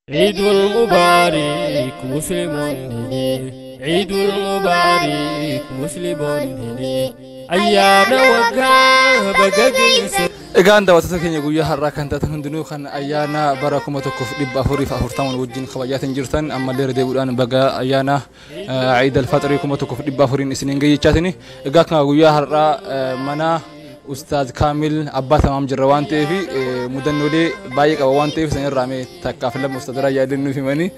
عيد المبارك مسلمون عيد المبارك مسلمون أيام وقاه بقديس إيجان دوّتك كن يقول يا هراك أنت تهندنو خن أيانا باركم تكف دب أفوري فأفورتام وجين خواجات جرتان أما اللي ردي الآن بقى أيانا عيد الفطر كم تكف دب أفورين إسنين جاي جاتني إيجاك نقول يا هرا منا أستاذ كامل أبا تمام جروان تيفي مدنولي بايك أوان تيفي سنين رامي تكافل أستاذ راجع لنو في مني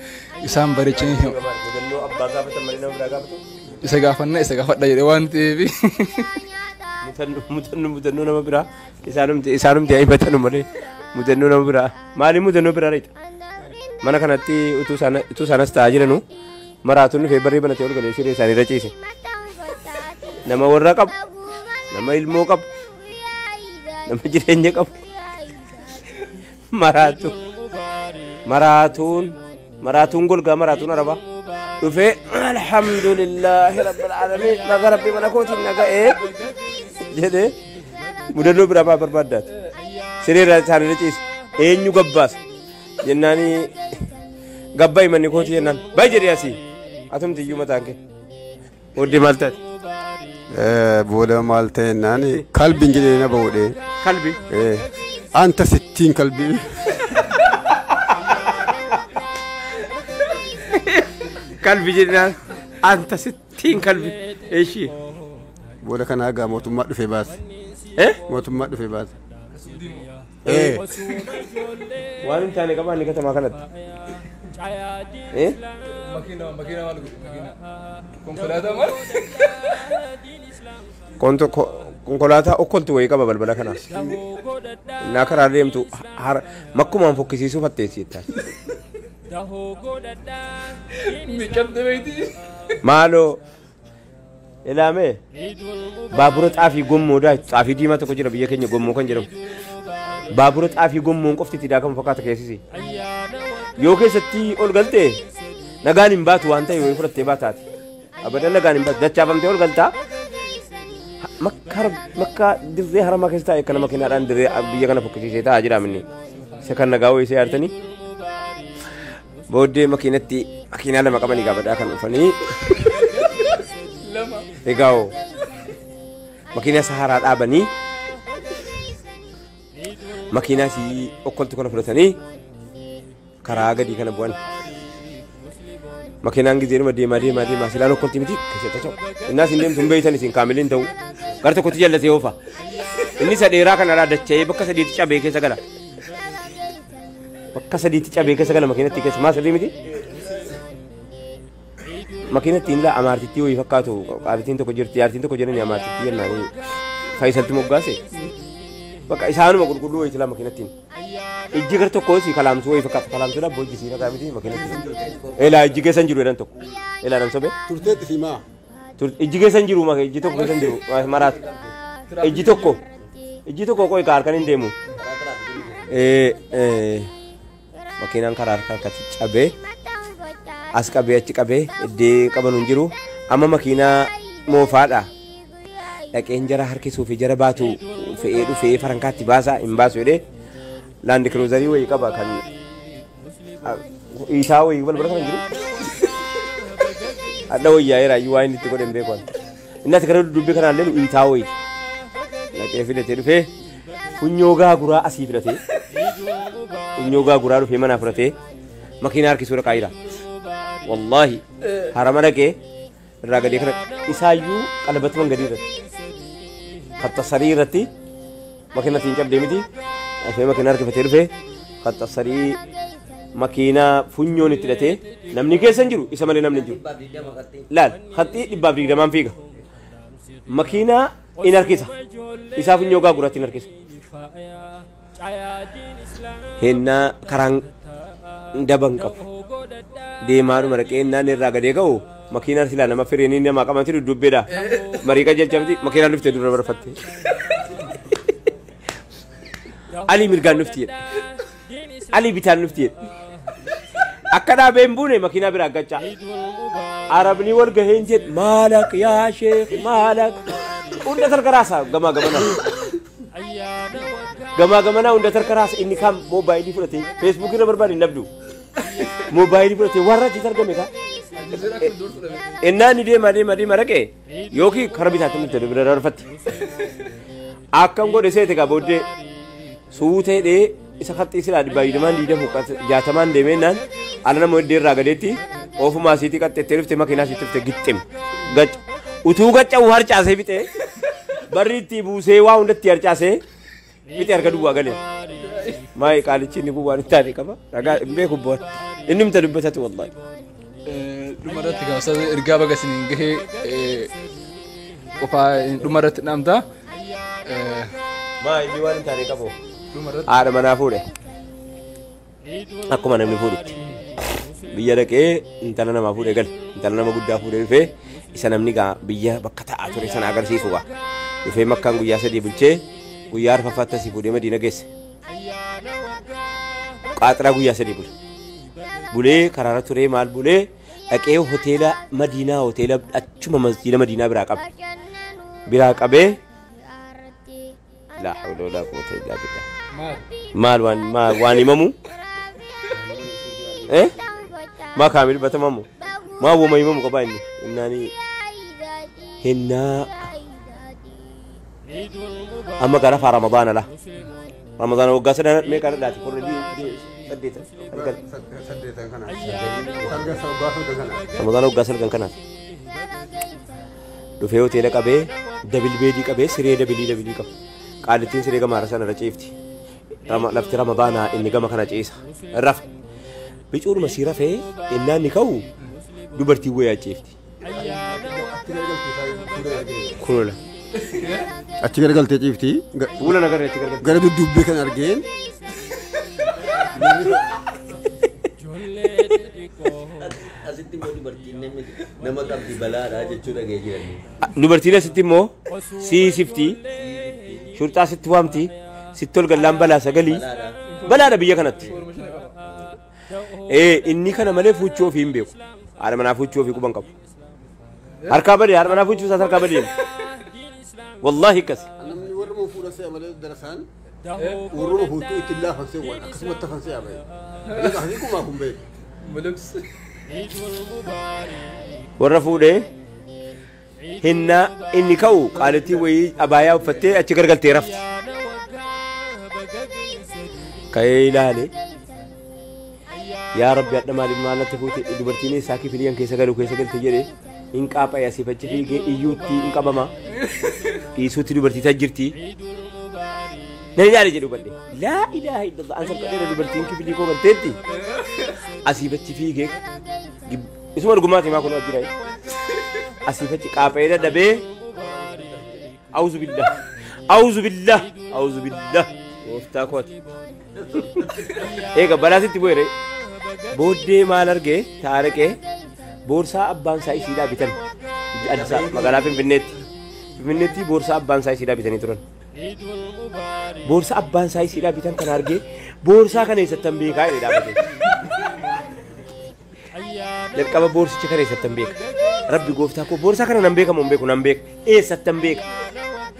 إسام بريتشني مدنو أبا كافة تمرينا ولا كافة إسقافنا جروان تيفي مدنو نما برا إسانم تي أي بتنو مري مدنو نما برا مالي مدنو برا ريت mana kanatti utuu sana staajiranu maraatuun fi barri banatee ol galee siree isaanii raciise nama warra qabu nama ilmoo qabu nama jireenya qabu maraatuun golgaa maraatuun araba dhufee alhamdulillahi rabbil alamin naga rabbi mana kootiin naga'ee jedhee mudannoo biraa barbaaddaati siree isaanii raciise eenyu gabbaasa jennaani gabbai manni kooti jennan bay jedhe asii atumti iyyuu mataan kee booddee maal taate booda maal ta'e naani kalbiin jedhee na ba'uudhe kalbi anta sittiin kalbii kalbi jedhaan anta sittiin kalbi eeshii booda kanaa gaa mootummaa dhufee baase mootummaa dhufee baase waan hin taane qabaan ni katamaa kanatti konkolaataa okkoltu wayii qaba balbala kanaa naa karaa deemtu makkumaan fokkisiisuu fatteessi jettaan maaloo ilaamee baabura xaafii gommoodhaa xaafii diimaa tokko jira biyya keenya gommoo kan jedhamu baabura xaafii gommoon qofti itti daakamu fakkaata keessisi yoo keessatti ol galtee nagaan hin baatu waan ta'e wayii fudhattee baataati abadan nagaan hin baatu dachaafamtee ol galtaa makka dirree haramaa keessa taa'e kana makiinaadhaan dirree biyya kana fokkisiisee taa'aa jira minni isa kan nagaa wayii isa yaartanii booddee makiinaa lama qabanii gaafadhaa kan dhufanii egaa'oo makiinaa saharaa dhaabanii makiinaa si okkoltu kana fudhatanii karaa gadii kana bu'an makiinaan gizeeruma deemaa silaan okkolti miti keessatti ta'u innaas hin deemtu hin beeytan isin kaamiliin ta'u gara tokkotti jallatee oofa inni isa dheeraa kana dacha'ee bakka sadiitti cabee keessa gala makiinatti keessa maa sirrii miti makiinattiin laa amaartittii wayii fakkaatu qaalittiin tokko jirti yaartiin tokko jirani amaartittii jennaanii faayisalti moggaase bakka isaanuma qulqulluu wayii silaa makiinattiin ijji gar tokko si kalaamtuu wayii fakkaata kalaamtuudha bojji si nagaa miti makiinattiin elaa ijji keessan jiru jedhan tokko elaa nam sobe turteetti fimaa ijji keessan jiru ijji tokko keessan jiru maraatu ijji tokko qoy kaar kan hin deemu makiinaan karaa harkatti cabee as qabee achi qabee iddee qaban hin jiru amma makiinaa moofaadha dhaqeen jara harkisuu fi jara baatu fe'ee dhufee farankaatti baasaa hin baasu jedhee laandi kiruuzarii wayii qaba kan isaa wayii balbala kan jiru adda wayyaa'ee raayyuu waa inni itti godhe hin beekan inni ati gara dubbii kanaallee isaa wayii dhaqee filatee dhufee funyoo gaaguraa asii filatee funyoo gaaguraa dhufee manaa fudhatee makiinaa harkisuu dhaqaa jira wallahi harama dhaqee irraa gadee kana isaayyuu qalabatuman gadii irratti kattasarii irratti makiinattiin cabdee miti afee makiinaa harkifatee dhufee kattasarii makiinaa funyoon itti hidhatee namni keessa hin jiru isa malee namni hin jiru laal haxxii 120 fiiga makiinaa in harkisa isaa funyoo gaaguraatti in harkisa hennaa karaan daban qabu deemaadhuma dhaqee innaan irraa gadee ga'u makiinaan silaa nama fireenii namaa qabanti dudubbeedha marii qajeelchamti makiinaan dhuftee dura barfatte alii mirgaan dhufti jedhe alii bitaan dhufti jedhe akka dhaabee hin buune makiinaa biraa gaccaa arabni wal gaheen jedhe maalak yaa sheekh maalak hunda tarkaraasaa gamaa gamanaa hunda tarkaraasa inni kam moobaayilii fudhatee feesbuukii irra barbaade hin dhabdu موبايل برتي ورا تترجم كا إنني دي ما ركى يوكي خربي تاتم تدبر رفت أكم قد سيتك أبودي سوته دي إسخط إسرائيل بايدمان دي دم جاتمان دمينان أنا مودي راغدتي أوف ما سيتي كات تلف تما كنا سيتي تجتم gach utuu gacha war caase bite barritti buusee waa hundatti harcaase bite harka duwwaa galee maay qaalichi ni buwaan taane qaba ragaa beeku boon inni mta dubbatatu wallahi dhumarratti gaafsa ergaa baga sinin gahee qofaa dhumarratti namta maay inni waan taane qabo haadha manaa fuudhe akkuma namni fuudhutti biyya dhaqee intala namaa fuudhee gal intala nama guddaa fuudhee dhufee isa namni gaa biyya bakka ta'aa ture sana agarsiisu gaa dhufee makkaan guyyaa sadii bulchee guyyaa arfaffaatti asii fuudhee Madiina geesse qaaxiraa guyyaa sadii bulee karaara turee maal bulee dhaqee hoteela Madiinaa hoteela achuma masjiida Madiinaa biraa qabee laa hawla walaa quwwata illaa billah maal waan himamu ما كامل بتمامه ما هو ما يمام قبائلي إنني هنا أما كنا في رمضان لا رمضان وقاسنا ما كنا داتي كل دي سديت رمضان وقاسنا كنا دفعوا تيلا كبه دبل بيدي كبه سريع دبلي كب قالتين سريع كمارسنا رجيفتي لفت رمضان إني كم كنا جيسا الرف بيجور مسيرة فيه إننا نكو دبرتي ويا جيفتي كولا أتيجر قال تجيفتي ولا نقدر أتيجر قال دب كان أرجين أسيتي مو دبرتي نما كم تبلا راجع شو رجع جيراني دبرتي لا ستي مو سي سفتي شرطة ستي وامتي ستول قلام بلا سجلي بلا ربيع كانت إني كان ملء فوتشو فيم بيو أنا منا فوتشو في كوبان كاب أركابري أنا منا فوتشو ساتر كابري والله كس أنا من ورم فورا سيا ملء درسان ورم فوتو إتلا فنسي وانا قسمة تفنسي أبي لكن هذيكم ما كم بي ملوكس ورفوده هنا إني كاو قالتي وي أبايا وفتى أتشكر قال تيرفت كايلالي يا رب يا رب ما نتفوت دبرتيني ساكي في اليوم كيسا قالوا كيسا قلت تجري إنك أبا يا سيف تجري إيوتي إنك أبا ما إيسوتي دبرتي تجرتي نجاري جلو بدي لا إله إلا الله أنسب كثير دبرتين كيف ديكو بنتي أسيفتي فيك اسمه رقماتي ما كنا أجري أسيفتي كابيرة دبي أعوذ بالله أعوذ بالله أعوذ بالله وفتاكوت إيه كبراسي تبوي بودي مالرجع تاركه بورصة أبان ساي سيدا بيتن أجزاء مقالة في النت بورصة أبان ساي سيدا بيتن يترون بورصة أبان ساي سيدا بيتن كنارجع بورصة كان يستم بيكا إذا بدي لكن أبا بورصة كان يستم بيك ربي قفتاكو بورصة كان نمبيك نمبيك إيه ستم بيك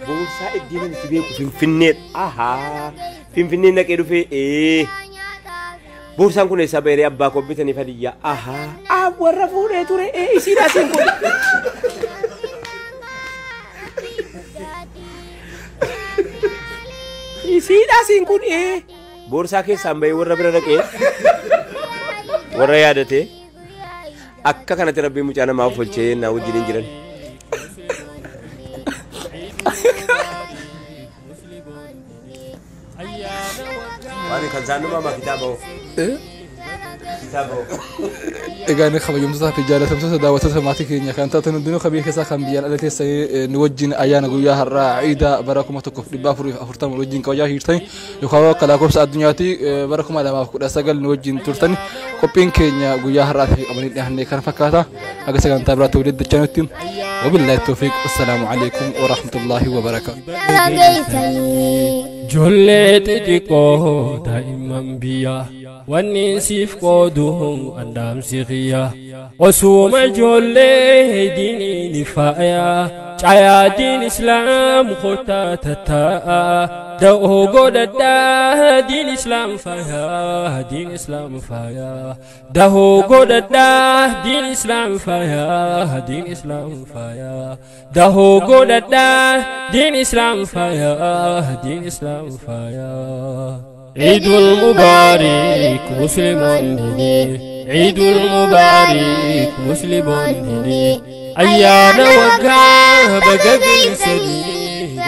بورصة الدين نتبيك في النت في النت نكيدو في إيه بورسان كون يسابيري أبا كوبيتني فديا ورا فوري توري إيشيدا سينكون إيشيدا سينكون بورسا كي سامبي ورا برادك ورا يادته أكا كانت ربي مجانا ما فلشة ناو جيرين جيران وأنا كنزانو ما كتابه كتابه إجاني خبر يوم تصح في جالة تمسك دعوة سماتك إني كانت تنودينه خبير كذا خم بيان التي سي نوجين أيانا قويا هرا عيدا براكم تكف لبافر أفرتم نوجين كويا هيرتين يخاف كلاكم سأدنياتي براكم على ما أفكر أسجل نوجين ترتني كوبين كينيا قويا هرا في أمرين إحنا كان فكاتا أجلس كان تابرا تولد الجنوتين وبالله التوفيق والسلام عليكم ورحمة الله وبركاته جلت ديكو دائما بيا والنسيف قودهم أندام سيغيا وسوم جولي ديني نفايا جايا دين إسلام خطا تتا دو قودتا دين إسلام فايا دين إسلام فايا دو قودتا دين إسلام فايا دين إسلام فايا دو قودتا دين إسلام فايا دين إسلام فايا عيد المبارك مسلم هدي عيد المبارك مسلم هدي أيانا وقع بقى سدي